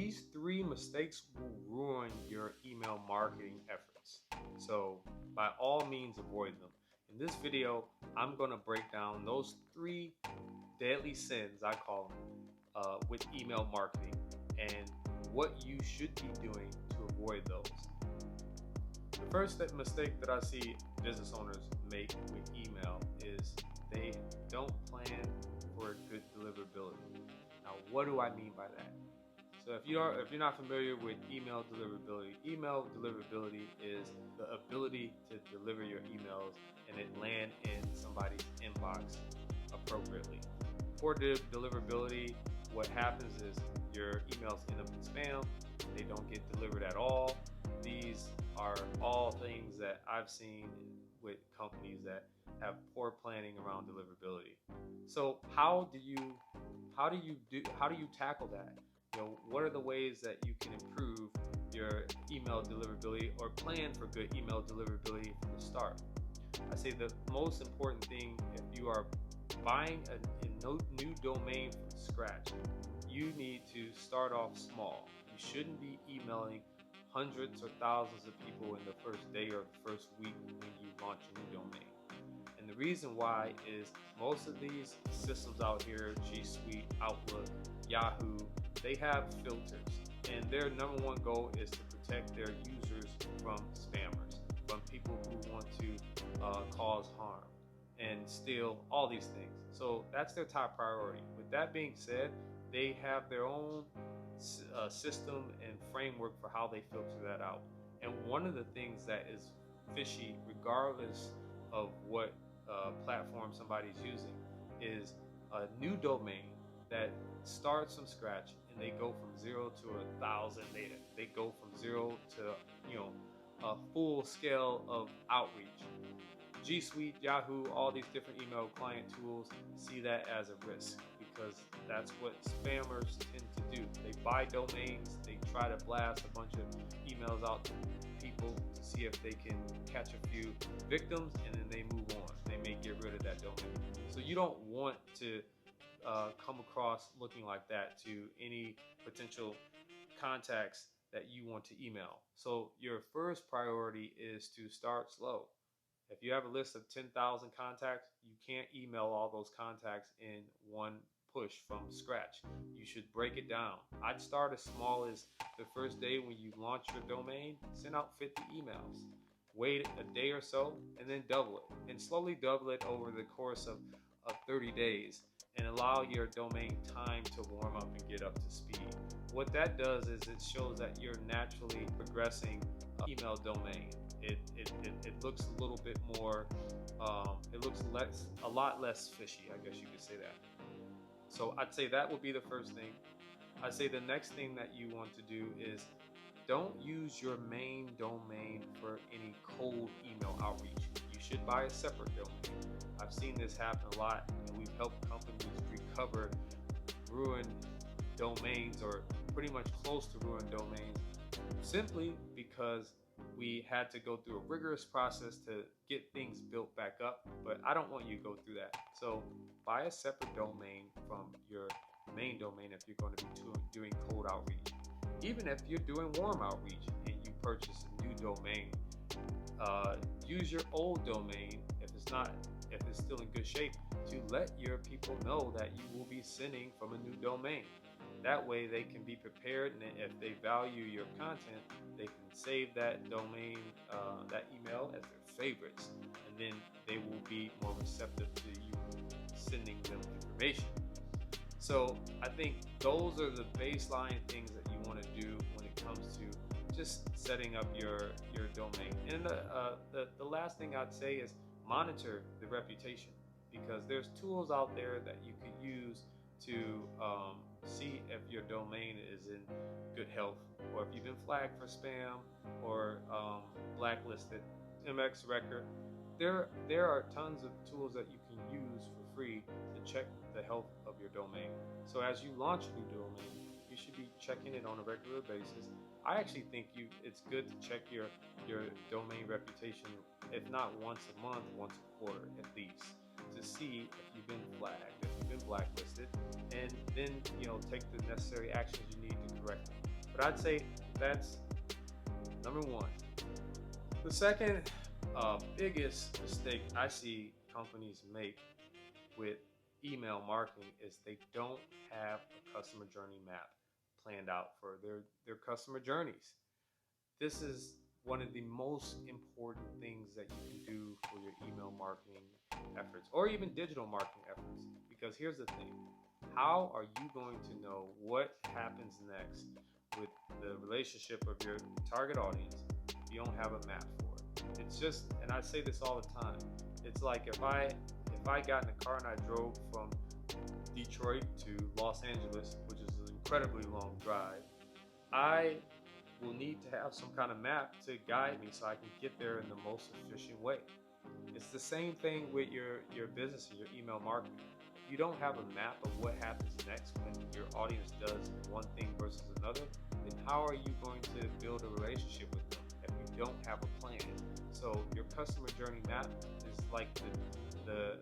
these three mistakes will ruin your email marketing efforts. So by all means, avoid them. In this video, I'm going to break down those three deadly sins, I call them, with email marketing and what you should be doing to avoid those. The first mistake that I see business owners make with email is they don't plan for good deliverability. Now, what do I mean by that? So if you're not familiar with email deliverability is the ability to deliver your emails and it land in somebody's inbox appropriately. For deliverability, what happens is your emails end up in spam, they don't get delivered at all. These are all things that I've seen with companies that have poor planning around deliverability. So how do you tackle that? What are the ways that you can improve your email deliverability or plan for good email deliverability from the start? I say the most important thing, if you are buying a new domain from scratch, you need to start off small. You shouldn't be emailing hundreds or thousands of people in the first day or the first week when you launch a new domain. And the reason why is most of these systems out here, G Suite, Outlook, Yahoo, they have filters, and their number one goal is to protect their users from spammers, from people who want to cause harm and steal, all these things. So that's their top priority. With that being said, they have their own system and framework for how they filter that out. And one of the things that is fishy, regardless of what platform somebody's using, is a new domain that starts from scratch and they go from 0 to 1,000. They go from 0 to a full scale of outreach. G Suite, Yahoo, all these different email client tools see that as a risk because that's what spammers tend to do. They buy domains, they try to blast a bunch of emails out to people to see if they can catch a few victims, and then they move on. They may get rid of that domain. So you don't want to come across looking like that to any potential contacts that you want to email. So your first priority is to start slow. If you have a list of 10,000 contacts, you can't email all those contacts in one push from scratch. You should break it down. I'd start as small as the first day when you launch your domain, send out 50 emails. Wait a day or so and then double it, and slowly double it over the course of 30 days and allow your domain time to warm up and get up to speed. What that does is it shows that you're naturally progressing email domain. It looks a little bit more, it looks a lot less fishy, I guess you could say that. So I'd say that would be the first thing. I'd say the next thing that you want to do is don't use your main domain for any cold email outreach. You should buy a separate domain. I've seen this happen a lot, and we've helped companies recover ruined domains or pretty much close to ruined domains simply because we had to go through a rigorous process to get things built back up, but I don't want you to go through that. So buy a separate domain from your main domain if you're going to be doing cold outreach. Even if you're doing warm outreach and you purchase a new domain, use your old domain if it's still in good shape to let your people know that you will be sending from a new domain. That way they can be prepared, and if they value your content, they can save that domain, that email as their favorites, and then they will be more receptive to you sending them information. So I think those are the baseline things that you want to do when it comes to just setting up your domain. And the last thing I'd say is monitor the reputation, because there's tools out there that you can use to see if your domain is in good health, or if you've been flagged for spam or blacklisted. MX Record. There are tons of tools that you can use for free to check the health of your domain. So as you launch a new domain, you should be checking it on a regular basis. I actually think it's good to check your domain reputation, if not once a month, once a quarter at least, to see if you've been flagged, if you've been blacklisted, and then take the necessary actions you need to correct them. But I'd say that's number one. The second biggest mistake I see companies make with email marketing is they don't have a customer journey map planned out for their customer journeys. This is one of the most important things that you can do for your email marketing efforts or even digital marketing efforts. Because here's the thing, how are you going to know what happens next with the relationship of your target audience if you don't have a map for it? It's just, and I say this all the time, it's like if I got in a car and I drove from Detroit to Los Angeles, which is an incredibly long drive, I will need to have some kind of map to guide me so I can get there in the most efficient way. It's the same thing with your business and your email marketing. If you don't have a map of what happens next when your audience does one thing versus another, then how are you going to build a relationship with them if you don't have a plan? So your customer journey map is like the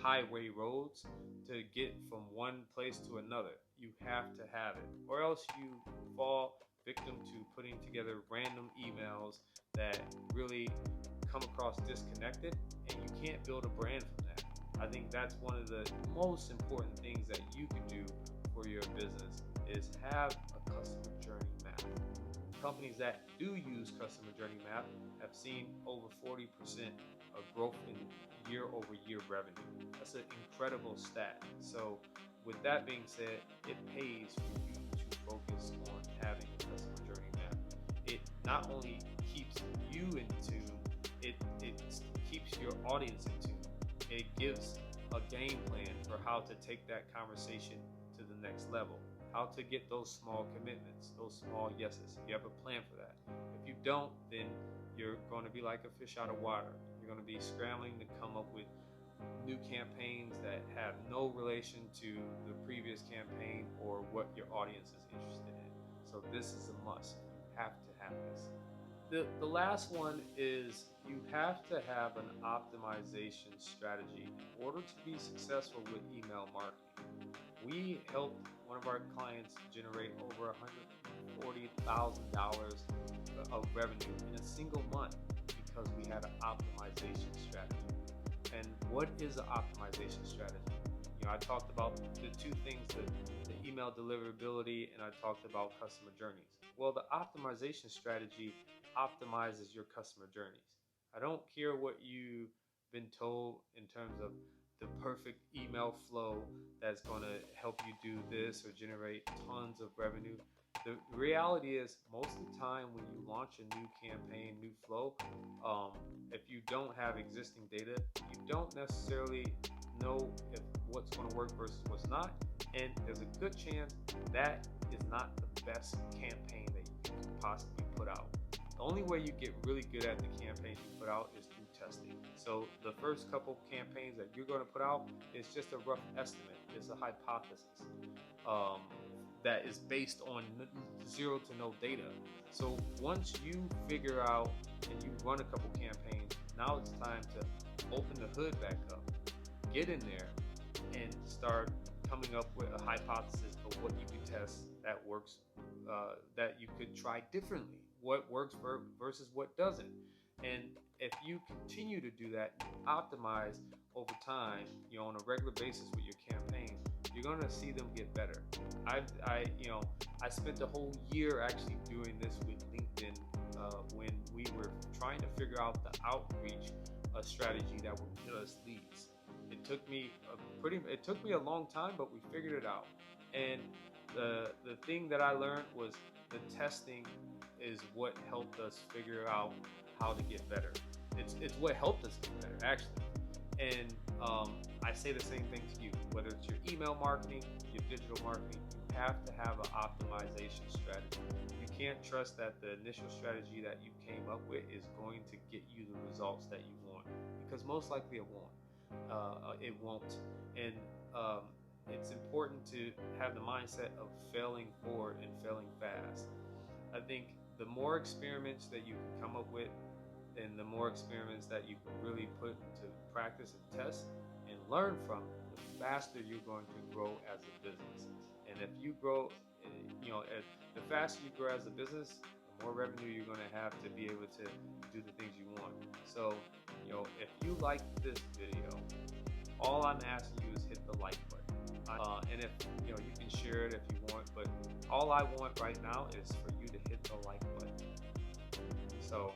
highway roads to get from one place to another. You have to have it, or else you fall victim to putting together random emails that really come across disconnected, and you can't build a brand from that. I think that's one of the most important things that you can do for your business is have a customer journey map. Companies that do use customer journey map have seen over 40% of growth in year over year revenue. That's an incredible stat. So with that being said, it pays for you to focus on having a customer journey map. It not only keeps you in tune, it keeps your audience in tune. It gives a game plan for how to take that conversation to the next level, how to get those small commitments, those small yeses. You have a plan for that. If you don't, then you're going to be like a fish out of water. You're going to be scrambling to come up with new campaigns that have no relation to the previous campaign or what your audience is interested in. So this is a must. You have to have this. The last one is you have to have an optimization strategy in order to be successful with email marketing. We helped one of our clients generate over $140,000 of revenue in a single month because we had an optimization strategy. And what is an optimization strategy? I talked about the two things, the email deliverability, and I talked about customer journeys. Well, the optimization strategy optimizes your customer journeys. I don't care what you've been told in terms of the perfect email flow that's going to help you do this or generate tons of revenue. The reality is, most of the time when you launch a new campaign, new flow, if you don't have existing data, you don't necessarily know if what's going to work versus what's not, and there's a good chance that is not the best campaign that you can possibly put out. The only way you get really good at the campaigns you put out is through testing. So the first couple campaigns that you're going to put out is just a rough estimate. It's a hypothesis that is based on zero to no data. So once you figure out and you run a couple campaigns, now it's time to open the hood back up, get in there, and start coming up with a hypothesis of what you can test that works, that you could try differently, what works versus what doesn't. And if you continue to do that, optimize over time, on a regular basis with your campaigns, you're going to see them get better. I spent a whole year actually doing this with LinkedIn when we were trying to figure out the outreach strategy that would get us leads. It took me a long time, but we figured it out. And the thing that I learned was the testing is what helped us figure out how to get better. It's what helped us get better, actually. And I say the same thing to you, whether it's your email marketing, your digital marketing, you have to have an optimization strategy. You can't trust that the initial strategy that you came up with is going to get you the results that you want, because most likely it won't. It won't. And it's important to have the mindset of failing forward and failing fast. I think the more experiments that you can come up with, and the more experiments that you can really put into practice and test and learn from, the faster you're going to grow as a business. And if you grow, the faster you grow as a business, the more revenue you're going to have to be able to do the things you want. So, if you like this video, all I'm asking you is hit the like button. And if you can share it if you want, but all I want right now is for you to hit the like button. So